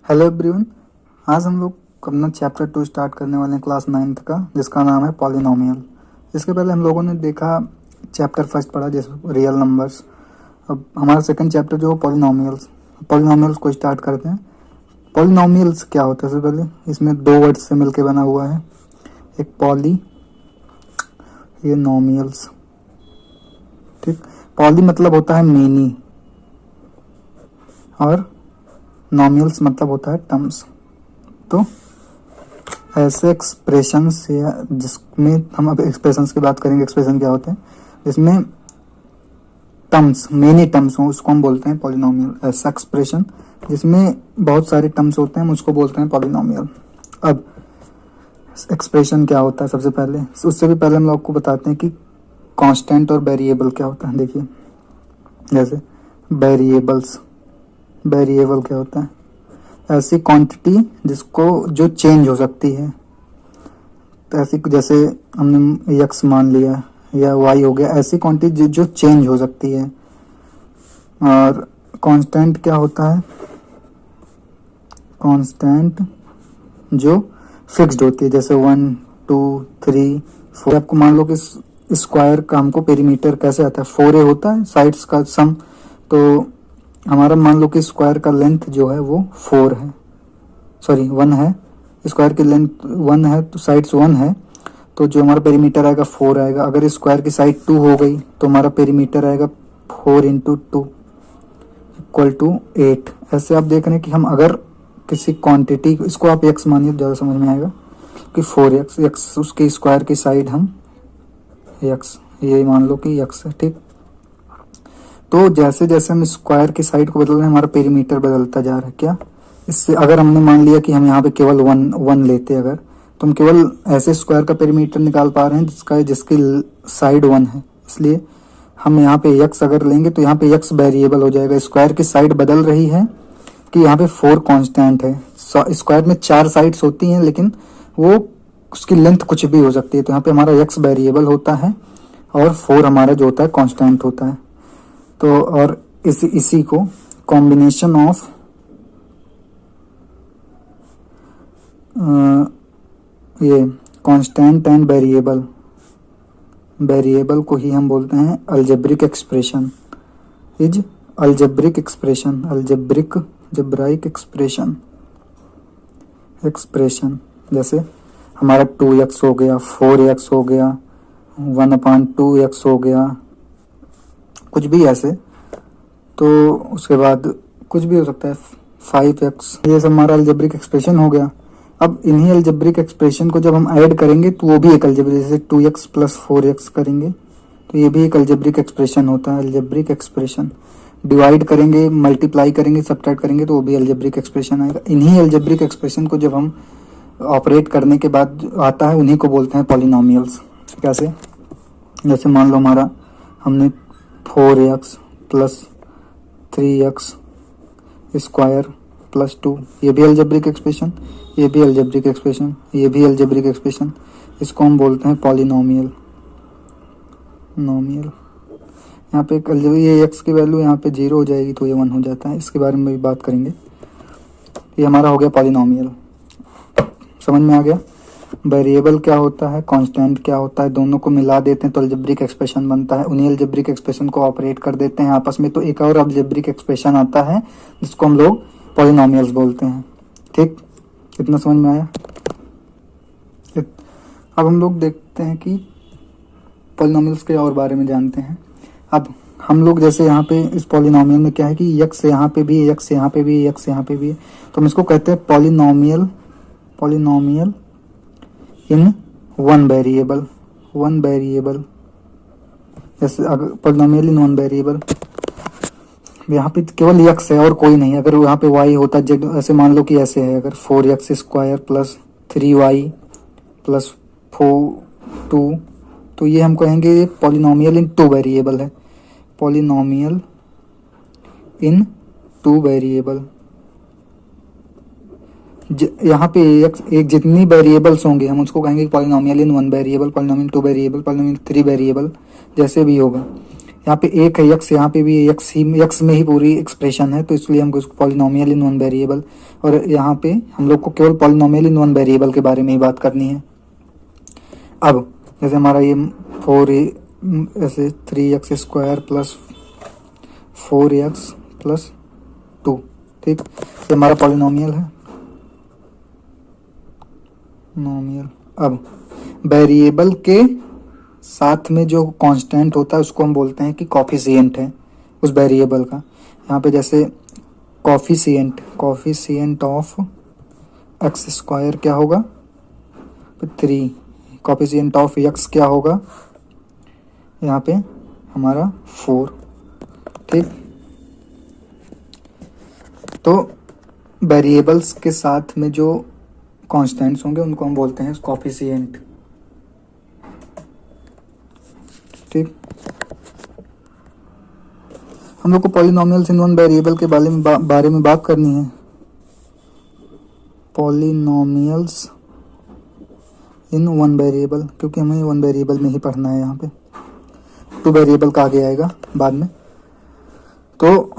Hello everyone. आज हम लोग अपना चैप्टर 2 स्टार्ट करने वाले हैं क्लास 9th का, जिसका नाम है पॉलिनोमियल। इसके पहले हम लोगों ने देखा चैप्टर फर्स्ट पढ़ा जैसे रियल नंबर्स। अब हमारा सेकंड चैप्टर जो पॉलिनोमियल्स पॉलिनोमियल्स को स्टार्ट करते हैं। पॉलिनोमियल्स क्या होता है? सबसे पहले इसमें दो वर्ड से मिलकर बना हुआ है, एक पॉली, ये नोमियल्स। ठीक, पॉली मतलब होता है मेनी और नॉमियल्स मतलब होता है टर्म्स। तो ऐसे एक्सप्रेशंस या जिसमें हम अब एक्सप्रेशंस की बात करेंगे, एक्सप्रेशन क्या होते हैं जिसमें टर्म्स, मेनी टर्म्स हो, उसको हम बोलते हैं पॉलिनोमियल। ऐसा एक्सप्रेशन जिसमें बहुत सारे टर्म्स होते हैं उसको बोलते हैं पॉलिनोमियल। अब एक्सप्रेशन क्या होता है, सबसे पहले उससे भी पहले हम लोग को बताते हैं कि कांस्टेंट और वेरिएबल क्या होता है। देखिए, जैसे वेरिएबल क्या होता है? ऐसी क्वांटिटी जो चेंज हो सकती है। तो ऐसी जैसे हमने यक्स मान लिया या वाई हो गया, ऐसी क्वांटिटी जो चेंज हो सकती है। और कांस्टेंट क्या होता है? कांस्टेंट जो फिक्स्ड होती है, जैसे 1 2 3 4। आपको मान लो कि स्क्वायर का हमको पेरीमीटर कैसे आता है, 4a होता है साइड्स का सम। तो हमारा मान लो कि स्क्वायर का लेंथ जो है वो 4 है, सॉरी 1 है। स्क्वायर की लेंथ 1 है तो साइड्स 1 है, तो जो हमारा पेरीमीटर आएगा 4 आएगा। अगर स्क्वायर की साइड 2 हो गई तो हमारा पेरीमीटर आएगा 4 × 2 इक्वल टू 8। ऐसे आप देख रहे हैं कि हम अगर किसी क्वांटिटी, इसको आप x मानिए ज़्यादा समझ में आएगा कि 4x उसके स्क्वायर की साइड हम x, ये मान लो कि x है। ठीक, तो जैसे जैसे हम स्क्वायर की साइड को बदल रहे हैं हमारा पेरीमीटर बदलता जा रहा है। क्या इससे, अगर हमने मान लिया कि हम यहाँ पे केवल वन लेते, अगर तो हम केवल ऐसे स्क्वायर का पेरीमीटर निकाल पा रहे हैं जिसकी साइड 1 है। इसलिए हम यहाँ पे x अगर लेंगे तो यहाँ पे x वेरिएबल हो जाएगा। स्क्वायर की साइड बदल रही है कि यहाँ पे 4 कांस्टेंट है। स्क्वायर में 4 साइड्स होती हैं लेकिन वो उसकी लेंथ कुछ भी हो सकती है। तो यहाँ पे हमारा x वेरिएबल होता है और 4 हमारा जो होता है कांस्टेंट होता है। तो और इसी को कॉम्बिनेशन ऑफ ये कांस्टेंट एंड वेरिएबल को ही हम बोलते हैं अलजेब्रिक एक्सप्रेशन। अलजेब्रिक एक्सप्रेशन जैसे हमारा 2x हो गया, 4x हो गया, 1/2x हो गया, कुछ भी ऐसे। तो उसके बाद कुछ भी हो सकता है, 5x, ये सब हमारा अलजेब्रिक एक्सप्रेशन हो गया। अब इन्हीं अलजेब्रिक एक्सप्रेशन को जब हम ऐड करेंगे तो वो भी एक अलजेब्रिक, जैसे 2x + 4x करेंगे तो ये भी एक अलजेब्रिक एक्सप्रेशन होता है। अलजेब्रिक एक्सप्रेशन डिवाइड करेंगे, मल्टीप्लाई करेंगे, सब्ट्रैक्ट करेंगे तो वो भी अलजेब्रिक एक्सप्रेशन आएगा। इन्हीं अलजेब्रिक एक्सप्रेशन को जब हम ऑपरेट करने के बाद आता है उन्हीं को बोलते हैं पॉलिनोमियल्स। कैसे? जैसे मान लो हमारा हमने 4x + 3x स्क्वायर + 2, ये भी अलजेब्रिक एक्सप्रेशन, ये भी अलजेब्रिक एक्सप्रेशन, ये भी अलजेब्रिक एक्सप्रेशन। इसको हम बोलते हैं पॉलिनोमियल। यहाँ पे ये x की वैल्यू यहाँ पे 0 हो जाएगी तो ये 1 हो जाता है। इसके बारे में भी बात करेंगे। ये हमारा हो गया पॉलिनोमियल, समझ में आ गया। वेरिएबल क्या होता है, कांस्टेंट क्या होता है, दोनों को मिला देते हैं तो अलजेब्रिक एक्सप्रेशन बनता है। उन्हीं अलजेब्रिक एक्सप्रेशन को ऑपरेट कर देते हैं आपस में तो एक और अलजेब्रिक एक्सप्रेशन आता है जिसको हम लोग पॉलिनोमियल्स बोलते हैं। ठीक, इतना समझ में आया। अब हम लोग देखते हैं कि पॉलिनोमियल्स के और बारे में जानते हैं। अब हम लोग जैसे यहाँ पे इस पॉलिनोमियल में क्या है कि x यहाँ पे भी, x यहाँ पे भी, x यहाँ पे भी है, तो हम इसको कहते हैं पॉलिनोमियल इन वन वेरिएबल। जैसे अगर पॉलिनोमियल इन वन वेरिएबल, यहाँ पे केवल x है और कोई नहीं। अगर यहाँ पे y होता z, ऐसे मान लो कि ऐसे है, अगर 4x² + 3y + 2, तो ये हम कहेंगे पॉलिनोमियल इन 2 वेरिएबल है। पॉलिनोमियल इन 2 वेरिएबल, यहाँ पे एक जितनी वेरिएबल्स होंगे हम उसको कहेंगे पॉलिनोमियल इन 1 variable, polynomial 2 variable, polynomial 3 variable, जैसे भी होगा। यहाँ पे एक है यक्स, यहाँ पे भी यक्स ही, यक्स में ही पूरी एक्सप्रेशन है, तो इसलिए हमको इसको पॉलिनोमियल इन वन वेरिएबल, और यहाँ पे हम लोग को केवल पॉलिनोमियल इन वन वेरिएबल के बारे में ही बात करनी है। अब जैसे हमारा ये 4 ऐसे 3x² प्लस 4x प्लस 2, ठीक, ये हमारा पॉलिनोमियल है, नोमियल। अब वेरिएबल के साथ में जो कांस्टेंट होता है उसको हम बोलते हैं कि कॉफिशिएंट है उस वेरिएबल का। यहाँ पे जैसे कॉफिशिएंट ऑफ x² क्या होगा, 3, कॉफिशिएंट ऑफ x क्या होगा, यहाँ पे हमारा 4, ठीक। तो वेरिएबल्स के साथ में जो कांस्टेंट्स होंगे उनको हम बोलते हैं कॉफिशिएंट, ठीक। हम लोग को पॉलिनोमियल्स इन वन वेरिएबल के बारे में बात करनी है। पॉलिनोमियल्स इन वन वेरिएबल, क्योंकि हमें वन वेरिएबल में ही पढ़ना है, यहाँ पे 2 वेरिएबल का आगे आएगा बाद में। तो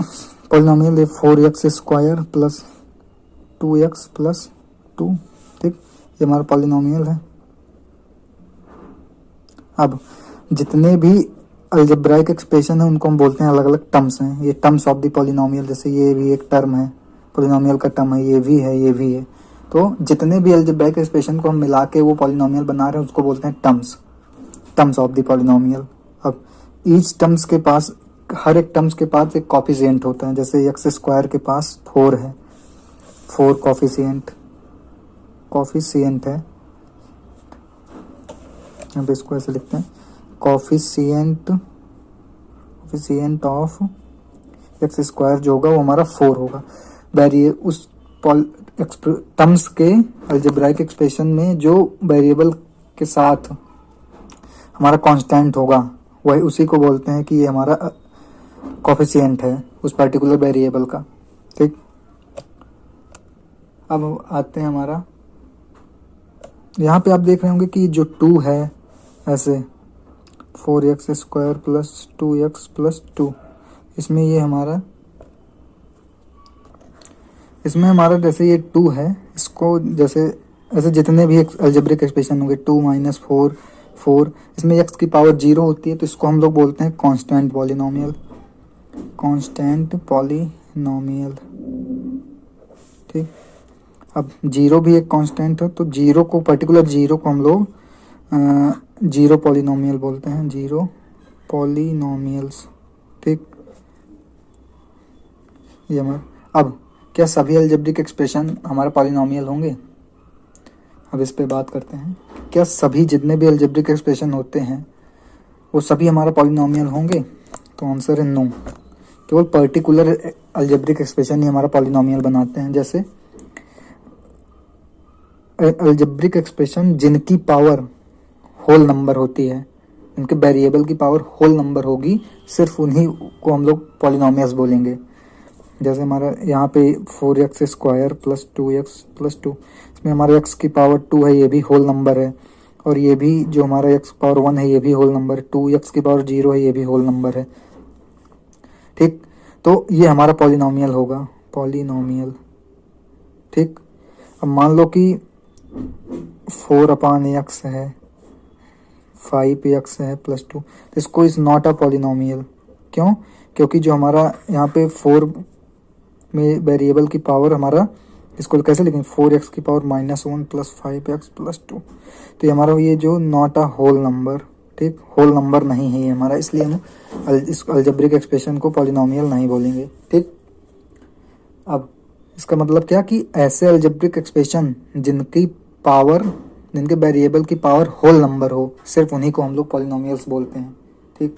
polynomial 4x² plus 2x plus 2, ठीक, ये हमारा पॉलिनोमियल है। अब जितने भी अलजेब्राइक एक्सप्रेशन है उनको हम बोलते हैं अलग अलग टर्म्स हैं, ये टर्म्स ऑफ द पॉलिनोमियल। जैसे ये भी एक टर्म है, पॉलिनोमियल का टर्म है, ये भी है, ये भी है। तो जितने भी अलजेब्राइक एक्सप्रेशन को हम मिला के वो पॉलिनोमियल बना रहे हैं उसको बोलते हैं टर्म्स ऑफ द पॉलिनोमियल। अब ईच टर्म्स के पास, हर एक टर्म्स के पास एक कॉफिशिएंट होता है। जैसे x² के पास 4 है, 4 कॉफिशिएंट है, यहाँ पे इसको ऐसे लिखते हैं, कॉफिशिएंट ऑफ x² जो होगा वो हमारा 4 होगा। उस टर्म्स के अलजेब्राइक एक्सप्रेशन में जो वेरिएबल के साथ हमारा कांस्टेंट होगा वही, उसी को बोलते हैं कि ये हमारा कॉफिशिएंट है उस पर्टिकुलर वेरिएबल का, ठीक। अब आते हैं हमारा, यहाँ पे आप देख रहे होंगे कि जो 2 है ऐसे 4x² प्लस 2x प्लस 2, इसमें हमारा जैसे ये 2 है, इसको जैसे ऐसे जितने भी अलजेब्रिक एक्सप्रेशन होंगे 2 माइनस 4, इसमें x की पावर 0 होती है, तो इसको हम लोग बोलते हैं कांस्टेंट पॉलिनोमियल, ठीक। अब 0 भी एक कांस्टेंट है, तो पर्टिकुलर 0 को हम लोग 0 पॉलिनोमियल बोलते हैं, 0 पॉलिनोमियल्स, ठीक। ये हमारा, अब क्या सभी अलजेब्रिक एक्सप्रेशन हमारे पॉलिनोमियल होंगे? अब इस पे बात करते हैं, क्या सभी जितने भी अलजेब्रिक एक्सप्रेशन होते हैं वो सभी हमारा पॉलिनोमियल होंगे? तो आंसर है नो, केवल पर्टिकुलर अलजेब्रिक एक्सप्रेशन ही हमारा पॉलिनोमियल बनाते हैं। जैसे अलजेब्रिक एक्सप्रेशन जिनकी पावर होल नंबर होती है, उनके वेरिएबल की पावर होल नंबर होगी, सिर्फ उन्हीं को हम लोग पॉलिनोमियल्स बोलेंगे। जैसे हमारा यहाँ पे 4x² प्लस 2x प्लस 2, इसमें हमारा x की पावर 2 है, ये भी होल नंबर है, और ये भी जो हमारा x पावर 1 है ये भी होल नंबर है, 2x की पावर 0 है, ये भी होल नंबर है, ठीक। तो ये हमारा पॉलिनोमियल होगा, पॉलिनोमियल, ठीक। अब मान लो कि 4/x है, 5x है प्लस 2, तो इसको इज नॉट अ पॉलिनोमियल। क्यों? क्योंकि जो हमारा यहाँ पे 4 में वेरिएबल की पावर हमारा, इसको कैसे लिखेंगे, 4x की पावर -1 प्लस 5x प्लस 2, तो ये हमारा ये जो नॉट अ होल नंबर, ठीक, होल नंबर नहीं है ये हमारा, इसलिए हम इस अलजेब्रिक एक्सप्रेशन को पॉलिनोमियल नहीं बोलेंगे, ठीक। अब इसका मतलब क्या कि ऐसे अलजेब्रिक एक्सप्रेशन जिनके वेरिएबल की पावर होल नंबर हो, सिर्फ उन्हीं को हम लोग पॉलिनोमियल्स बोलते हैं, ठीक।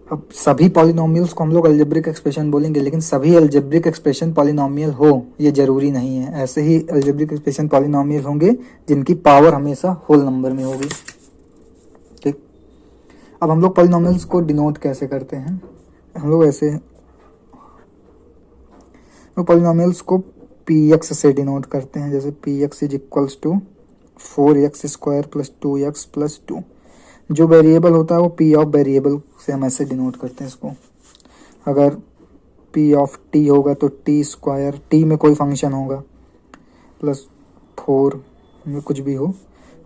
अब सभी पॉलिनोमियल्स को हम लोग अलजेब्रिक एक्सप्रेशन बोलेंगे, लेकिन सभी अलजेब्रिक एक्सप्रेशन पॉलिनोमियल हो ये जरूरी नहीं है। ऐसे ही अलजेब्रिक एक्सप्रेशन पॉलिनोमियल होंगे जिनकी पावर हमेशा होल नंबर में होगी, ठीक। अब हम लोग पॉलिनोमियल्स को डिनोट कैसे करते हैं? हम लोग ऐसे पॉलिनोमियल्स को px से डिनोट करते हैं। जैसे px is equals to 4x² plus 2x plus 2। जो वेरिएबल होता है वो पी ऑफ वेरिएबल से हम ऐसे डिनोट करते हैं इसको। अगर पी ऑफ टी होगा तो टी स्क्वायर, टी में कोई फंक्शन होगा, प्लस 4 में कुछ भी हो,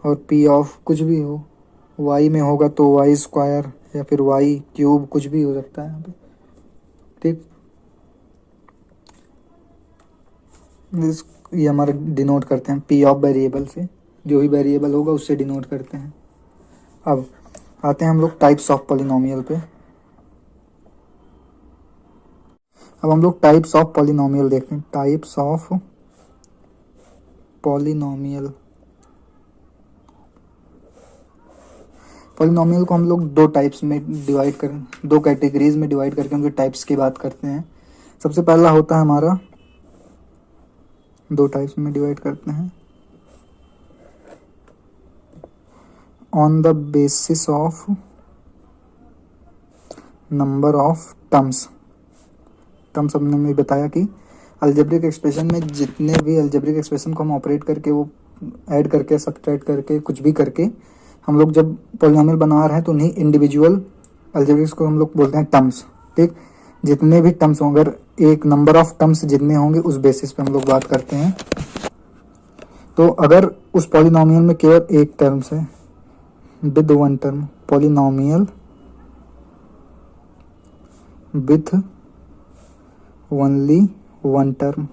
और पी ऑफ कुछ भी हो, वाई में होगा तो वाई स्क्वायर या फिर वाई क्यूब, कुछ भी हो सकता है यहाँ पे। ठीक, ये हमारा डिनोट करते हैं पी ऑफ वेरिएबल से, जो भी वेरिएबल होगा उससे डिनोट करते हैं। अब आते हैं हम लोग टाइप्स ऑफ पॉलिनोमियल पे। अब हम लोग टाइप्स ऑफ पॉलिनोमियल देखते हैं। टाइप्स ऑफ पॉलिनोमियल, पॉलिनोमियल को हम लोग दो टाइप्स में डिवाइड कर, दो कैटेगरीज में डिवाइड करके उनके टाइप्स की बात करते हैं। सबसे पहला होता है हमारा, दो टाइप्स में डिवाइड करते हैं, on the basis of number of terms. Terms हमने में बताया कि अलजेब्रिक एक्सप्रेशन में जितने भी अलजेब्रिक एक्सप्रेशन को हम ऑपरेट करके, वो ऐड करके, सब्ट्रैक्ट करके, कुछ भी करके हम लोग जब पॉलिनोमियल बना रहे हैं तो उन्हीं इंडिविजुअल अलजेब्रिक्स को हम लोग बोलते हैं टर्म्स। ठीक, जितने भी टर्म्स होंगे, अगर एक नंबर ऑफ टर्म्स जितने होंगे उस बेसिस पे हम लोग बात करते हैं। तो अगर उस पॉलिनोमियल में केवल एक टर्म्स है, with one term, polynomial with only one term,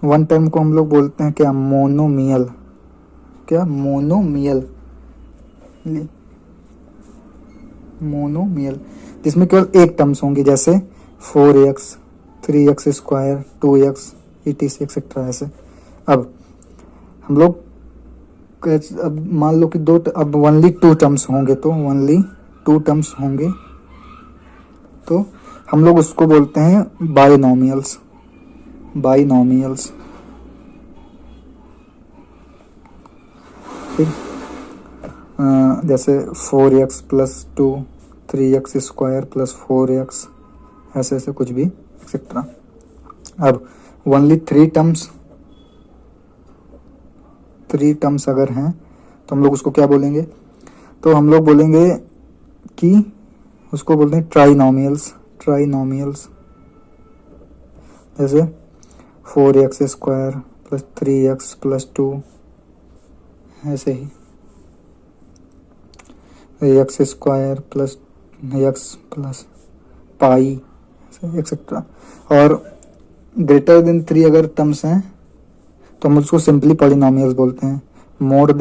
one term को हम लोग बोलते हैं क्या, मोनोमियल। क्या, मोनोमियल, मोनोमियल, जिसमें केवल एक टर्म्स होंगी, जैसे 4x, 3x square, 2x, etc etcetera ऐसे। अब हम लोग अब मान लो कि अब ओनली टू टर्म्स होंगे, तो ओनली टू टर्म्स होंगे तो हम लोग उसको बोलते हैं बाइनोमियल्स। बाइनोमियल्स, ठीक, जैसे 4x plus 2, 3x square plus 4x, ऐसे ऐसे कुछ भी एक्सेट्रा। अब ओनली थ्री टर्म्स अगर हैं तो हम लोग उसको क्या बोलेंगे, तो हम लोग बोलेंगे कि उसको बोलते हैं ट्राइनोमियल्स। ट्राइनोमियल्स, जैसे 4x square plus 3x plus 2, ऐसे ही x square plus x plus pi, etcetera. और ग्रेटर देन 3 अगर टर्म्स हैं तो हम उसको सिंपली पॉलिनोमियल्स बोलते हैं। मोर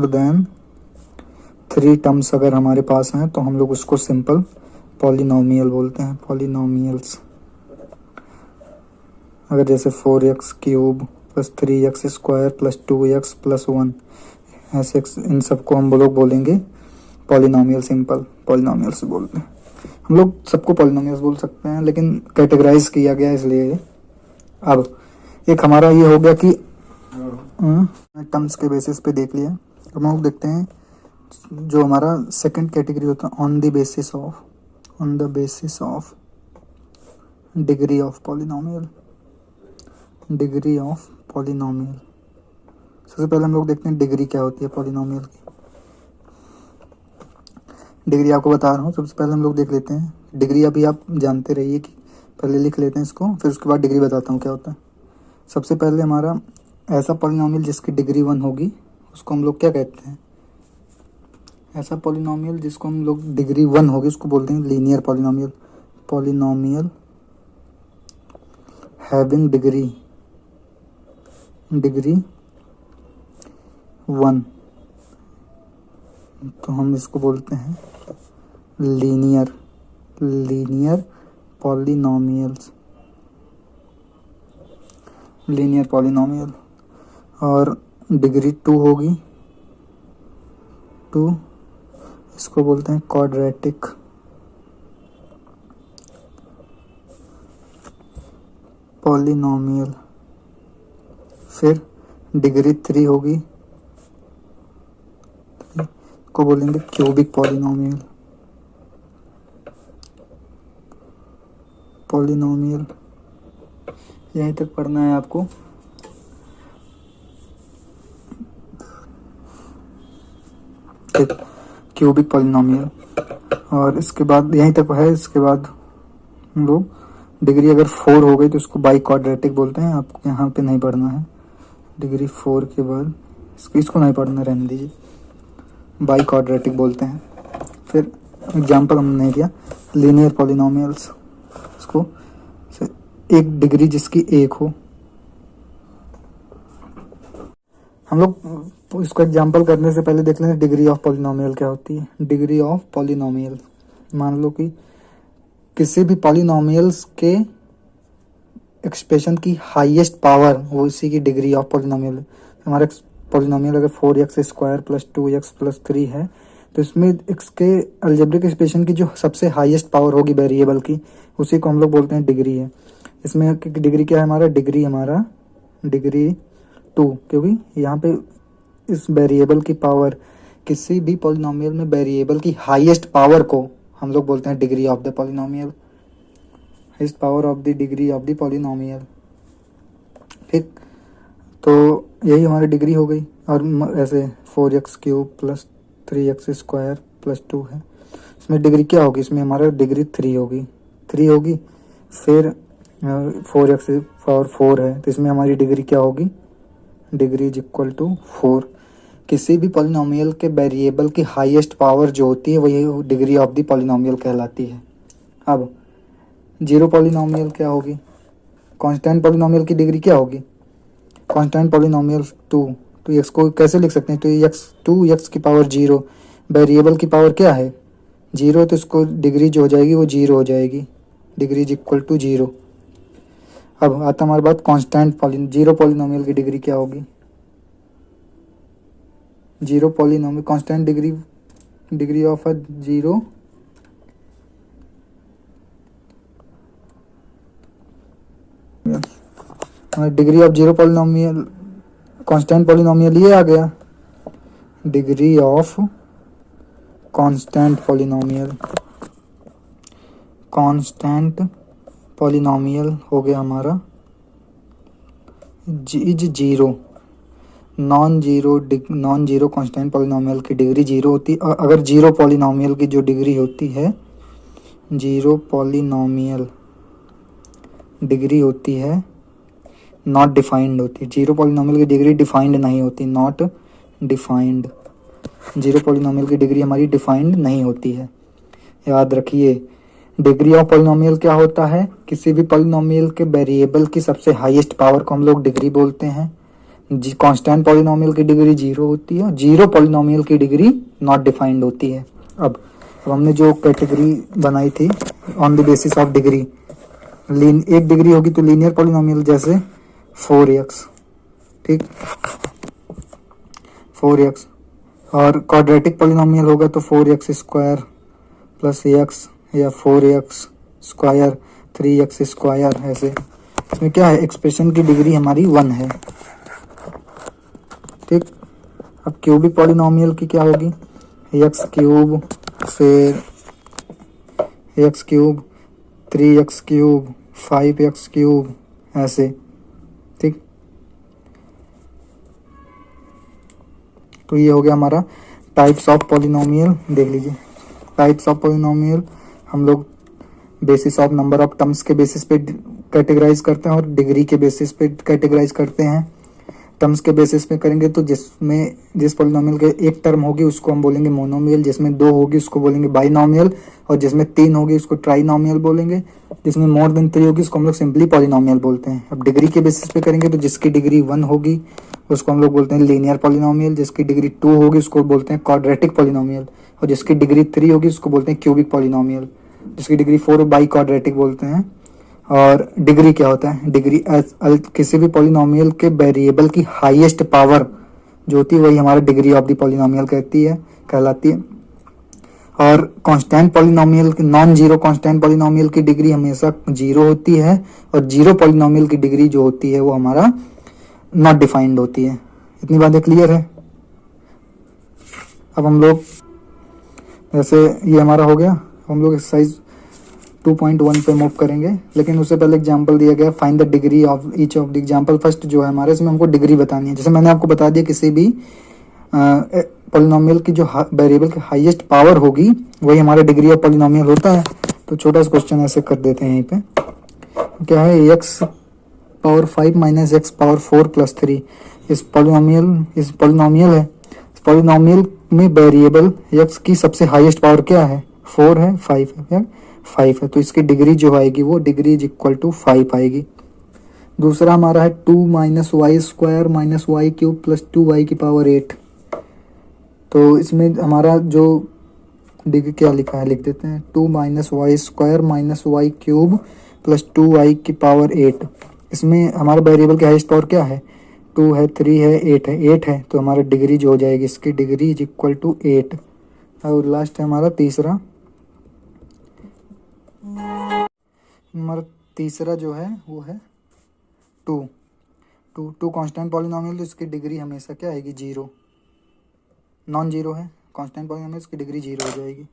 देन 3 टर्म्स अगर हमारे पास हैं तो हम लोग उसको सिंपल पॉलिनोमियल बोलते हैं, पॉलिनोमियल्स। अगर जैसे 4x cube plus 3x square plus 2x plus 1, ऐसे इन सबको हम लोग बोलेंगे पॉलिनोमियल, सिंपल पॉलिनोमियल्स बोलते हैं। हम लोग सबको पॉलिनोमियल्स बोल सकते हैं, लेकिन कैटेगराइज किया गया इसलिए। अब एक हमारा ये हो गया कि टर्म्स के बेसिस पे देख लिया। अब हम लोग देखते हैं जो हमारा सेकंड कैटेगरी होता है, on the basis of degree of polynomial. Degree of polynomial, सबसे पहले हम लोग देखते हैं डिग्री क्या होती है पॉलिनोमियल की। डिग्री आपको बता रहा हूँ, सबसे पहले हम लोग देख लेते हैं डिग्री। अभी आप जानते रहिए कि पहले लिख लेते हैं इसको, फिर उसके बाद डिग्री बताता हूँ क्या होता है। सबसे पहले हमारा ऐसा पॉलिनोमियल जिसकी डिग्री 1 होगी उसको हम लोग क्या कहते हैं, ऐसा पॉलिनोमियल जिसको हम लोग डिग्री 1 होगी उसको बोलते हैं linear polynomial. Polynomial having degree 1, तो हम इसको बोलते हैं लीनियर पॉलिनोमियल्स, लीनियर पॉलिनोमियल। और डिग्री 2 होगी 2, इसको बोलते हैं क्वाड्रेटिक पॉलिनोमियल। फिर डिग्री 3 होगी, को बोलेंगे क्यूबिक पॉलिनोमियल। यहीं तक पढ़ना है आपको। ठीक, क्यूबिक पॉलिनोमियल। और इसके बाद यहीं तक है। इसके बाद हम लोग डिग्री अगर 4 हो गई तो उसको बाई क्वाड्रेटिक बोलते हैं। आपको यहाँ पे नहीं पढ़ना है। डिग्री 4 के बाद इसको नहीं पढ़ना, रहने दीजिए, बाई क्वाड्रेटिक बोलते हैं। फिर एग्जाम्पल हमने नहीं दिया, लीनियर पॉलिनोमियल्स, इसको एक डिग्री जिसकी 1 हो। हम लोग इसको एग्जाम्पल करने से पहले देख लें डिग्री ऑफ पॉलिनोमियल क्या होती है। डिग्री ऑफ पॉलिनोमियल, मान लो कि किसी भी पॉलिनोमियल्स के एक्सप्रेशन की हाईएस्ट पावर, वो इसी की डिग्री ऑफ पॉलिनोमियल। हमारा पॉलिनोमियल अगर 4x² + 2x + 3 है तो इसमें इसके अलजेब्रिक एक्सप्रेशन की जो सबसे हाईएस्ट पावर होगी वेरिएबल की, उसी को हम लोग बोलते हैं डिग्री है। इसमें डिग्री क्या है हमारा, डिग्री 2, क्योंकि यहाँ पे इस वेरिएबल की पावर, किसी भी पॉलिनोमियल में वेरिएबल की हाईएस्ट पावर को हम लोग बोलते हैं degree of the polynomial, highest power of the degree of the polynomial. ठीक, तो यही हमारी डिग्री हो गई। और ऐसे 4x³ + 3x² + 2 है, इसमें डिग्री क्या होगी, इसमें हमारा डिग्री 3 होगी। फिर 4x पावर 4 है तो इसमें हमारी डिग्री क्या होगी, डिग्री इज इक्वल टू 4। किसी भी पॉलिनोमियल के वेरिएबल की हाईएस्ट पावर जो होती है वही डिग्री ऑफ द पॉलिनोमियल कहलाती है। अब जीरो पॉलिनोमियल क्या होगी, कांस्टेंट पॉलिनोमियल की डिग्री क्या होगी, कांस्टेंट पॉलिनोमियल 2। तो x को कैसे लिख सकते हैं, तो 2x की पावर 0, वेरिएबल की पावर क्या है 0, तो इसको डिग्री जो हो जाएगी वो 0 हो जाएगी, डिग्री इज इक्वल टू 0। अब आता हमारे बात जीरो पॉलिनोमियल की डिग्री क्या होगी, zero polynomial constant degree of a zero degree of zero polynomial, constant polynomial ये आ गया, डिग्री ऑफ कांस्टेंट पॉलिनोमियल हो गया हमारा is zero. Non zero constant polynomial की डिग्री 0 होती है। और अगर जीरो पॉलिनोमियल की जो डिग्री होती है, जीरो पॉलिनोमियल डिग्री होती है नॉट डिफाइंड होती है। जीरो पॉलिनोमियल की डिग्री डिफाइंड नहीं होती, नॉट डिफाइंड। जीरो पॉलिनोमियल की डिग्री हमारी डिफाइंड नहीं होती है, याद रखिए। डिग्री ऑफ पॉलिनोमियल क्या होता है, किसी भी पॉलिनोमियल के वेरिएबल की सबसे हाईएस्ट पावर को हम लोग डिग्री बोलते हैं। कांस्टेंट पॉलिनोमियल की डिग्री 0 होती है, जीरो पॉलिनोमियल की डिग्री नॉट डिफाइंड होती है। अब हमने जो कैटेगरी बनाई थी on the basis of degree, एक डिग्री होगी तो लीनियर पॉलिनोमियल जैसे 4x, ठीक, 4x। और क्वाड्रेटिक पॉलिनोमियल होगा तो 4x² + x या 4x², 3x², ऐसे। इसमें क्या है, एक्सप्रेशन की डिग्री हमारी 1 है, ठीक। अब क्यूबिक पॉलिनोमियल की क्या होगी, x³, फिर x³, 3x³, 5x³, ऐसे, ठीक। तो ये हो गया हमारा टाइप्स ऑफ पॉलिनोमियल। देख लीजिए, टाइप्स ऑफ पॉलिनोमियल हम लोग basis of number of terms के बेसिस पे कैटेगराइज करते हैं और डिग्री के बेसिस पे कैटेगराइज करते हैं। टर्म्स के बेसिस पे करेंगे तो जिस पॉलिनोमियल के एक टर्म होगी उसको हम बोलेंगे मोनोमियल, जिसमें 2 होगी उसको बोलेंगे बाइनोमियल, और जिसमें 3 होगी उसको ट्राइनोमियल बोलेंगे, जिसमें मोर देन 3 होगी उसको हम लोग सिंपली पॉलिनोमियल बोलते हैं। अब डिग्री के बेसिस पे करेंगे तो जिसकी डिग्री 1 होगी उसको हम लोग बोलते हैं लीनियर पॉलिनोमियल, जिसकी डिग्री 2 होगी उसको बोलते हैं क्वाड्रेटिक पॉलिनोमियल, और जिसकी डिग्री 3 होगी उसको बोलते हैं क्यूबिक पॉलिनोमियल, जिसकी डिग्री 4 बाई क्वाड्रेटिक बोलते हैं। और डिग्री क्या होता है, डिग्री किसी भी पॉलिनोमियल के वेरिएबल की हाईएस्ट पावर जो होती है वही हमारा डिग्री ऑफ द पॉलिनोमियल कहलाती है। और constant polynomial, non zero constant polynomial की डिग्री हमेशा 0 होती है, और जीरो पॉलिनोमियल की डिग्री जो होती है वो हमारा नॉट डिफाइंड होती है। इतनी बातें क्लियर है। अब हम लोग जैसे ये हमारा हो गया, हम लोग एक्सरसाइज 2.1 पे मूव करेंगे, लेकिन उससे पहले एग्जांपल दिया गया, find the degree of each of the example. First जो है हमारे, इसमें हमको डिग्री बतानी है। जैसे मैंने आपको बता दिया, किसी भी पॉलिनोमियल की जो वेरिएबल की हाईएस्ट पावर होगी वही हमारा डिग्री ऑफ पॉलिनोमियल होता है। तो छोटा सा क्वेश्चन ऐसे कर देते हैं यहीं पे, क्या है x power 5 minus x power 4 plus 3 इस पॉलिनोमियल है। पॉलिनोमियल में वेरिएबल x की सबसे हाईएस्ट पावर क्या है, 4 है, 5 है, क्या 5 है, तो इसकी डिग्री जो आएगी वो डिग्री इज इक्वल टू 5 आएगी। दूसरा हमारा है 2 minus y square minus y cube plus 2y की पावर 8। तो इसमें हमारा जो डिग्री क्या लिखा है लिख देते हैं, 2 minus y square minus y cube plus 2y की पावर 8। इसमें हमारा वेरिएबल की हाईएस्ट पावर क्या है, 2 है, 3 है, 8 है, तो हमारा डिग्री जो हो जाएगी इसकी डिग्री इज इक्वल टू 8। और लास्ट है हमारा तीसरा जो है वो है 2 कांस्टेंट पॉलिनोमियल, तो इसकी डिग्री हमेशा क्या आएगी, 0, नॉन जीरो है, कांस्टेंट पॉलिनोमियल इसकी डिग्री 0 हो जाएगी।